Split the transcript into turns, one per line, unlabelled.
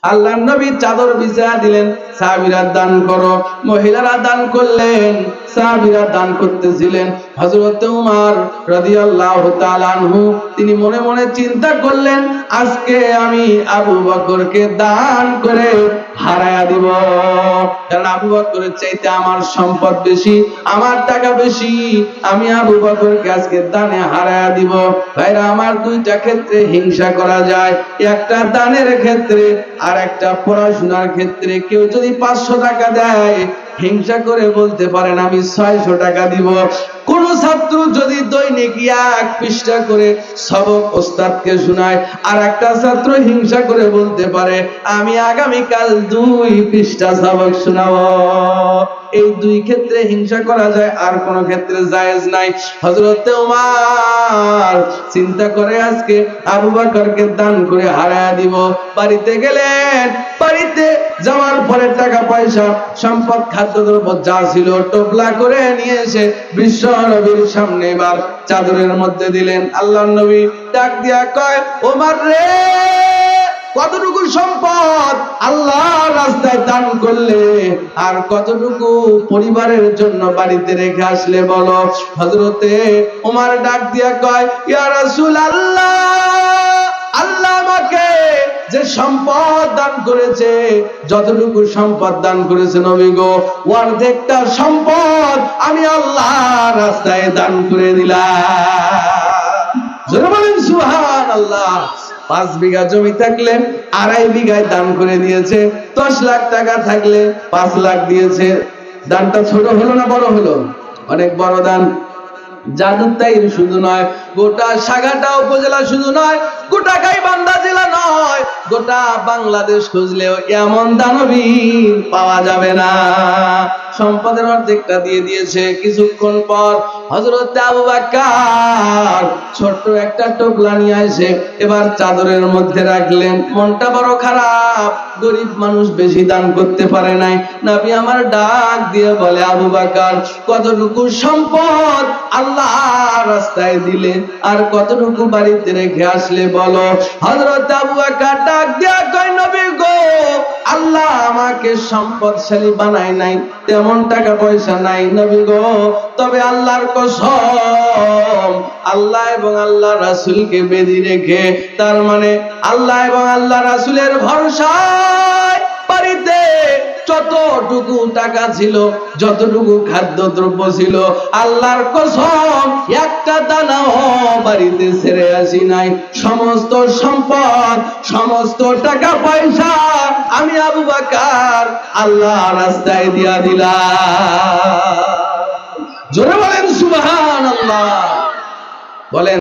আল্লাহর নবী চাদর বিছায়া দিলেন, সাহাবীরা দান করো। মহিলারা দান করলেন, সাহাবীরা দান করতেছিলেন। হযরত ওমর রাদিয়াল্লাহু তাআলা আনহু তিনি মনে মনে চিন্তা করলেন, আজকে আমি আবু বকরকে দান করে হারায়া দিব। কারণ আবু বকরের চাইতে আমার সম্পদ বেশি, আমার টাকা বেশি, আমি আবু বকরকে আজকে দানে হারায়া দিব। ভাইরা আমার, দুইটা ক্ষেত্রে হিংসা করা যায়, একটা দানের ক্ষেত্রে আর একটা পড়াশোনার ক্ষেত্রে। কেউ যদি 500 টাকা দেয়, হিংসা করে বলতে পারেন আমি 600 টাকা দিব। কোন ছাত্র যদি দৈনিক 1 পৃষ্ঠা করে সবক ওস্তাদকে শোনায়, আর একটা ছাত্র হিংসা করে বলতে পারে আমি আগামীকাল 2 পৃষ্ঠা সবক শোনাবো। এই দুই ক্ষেত্রে হিংসা করা যায়, আর কোন ক্ষেত্রে জায়েজ নাই। হযরত ওমর চিন্তা করে আজকে আবু বকরকে দান করে হারায়া দিব। বাড়িতে গেলেন, বাড়িতে যাওয়ার পরে টাকা পয়সা সম্পদ খাদ্যদ্রব্য যা ছিল টোপলা করে নিয়ে এসে বিশ্ব নবীর সামনে এবার চাদরের মধ্যে দিলেন। আল্লাহর নবী ডাক দিয়া কয়, ওমর রে, কতটুকু সম্পদ আল্লাহর রাস্তায় দান করলে, আর কতটুকু পরিবারের জন্য বাড়িতে রেখে আসলে বলো। হযরতে ওমর ডাক দিয়া কয়, ইয়া রাসূলুল্লাহ, আল্লাহ আমাকে যে সম্পদ দান করেছে, যতটুকু সম্পদ দান করেছে নবী গো, অর্ধেকটা সম্পদ আমি আল্লাহর রাস্তায় দান করে দিলাম। জোরে বলেন সুবহানাল্লাহ। 5 বিঘা জমি থাকলে 2.5 বিঘায় দান করে দিয়েছে। 10 লাখ টাকা থাকলে 5 লাখ দিয়েছে। দানটা ছোট হলো না বড় হলো? অনেক বড় দান। জাদুতাই শুধু নয়, গোটা সাগাটা উপজেলা শুধু নয়, গোটা গাইবান্ধা জেলা নয়, গোটা বাংলাদেশ খুঁজলেও এমন দানবীর পাওয়া যাবে না। সম্পদের অর্ধেকটা দিয়ে দিয়েছে। কিছুক্ষণ পর হযরত আবু বকর ছোট্ট একটা টোপলা নিয়ে এসে এবার চাদরের মধ্যে রাখলেন। মনটা বড় খারাপ, গরিব মানুষ বেশি দান করতে পারে নাই। নবী আমার ডাক দিয়ে বলে, আবু বকর, কতটুকু সম্পদ আল্লাহর রাস্তায় দিলে, আর কতটুকু বাড়িতে রেখে আসলে বলো। হযরত আবু বকর ডাক দিয়া কয়, নবী গো, আল্লাহ আমাকে সম্পদশালী বানায় নাই, তেমন টাকা পয়সা নাই নবী গো, তবে আল্লাহর কসম, আল্লাহ এবং আল্লাহ রাসূলকে বেঁধে রেখে, তার মানে আল্লাহ এবং আল্লাহ রাসূলের ভরসায় বাড়িতে যতটুকু টাকা ছিল, যতটুকু খাদ্যদ্রব্য ছিল, আল্লাহর কসম একটা দানাও বাড়িতে ছেড়ে আসি নাই। সমস্ত সম্পদ, সমস্ত টাকা পয়সা আমি আবু বকর আল্লাহর রাস্তায় দিয়া দিলাম। জোরে বলেন সুবহানাল্লাহ। বলেন।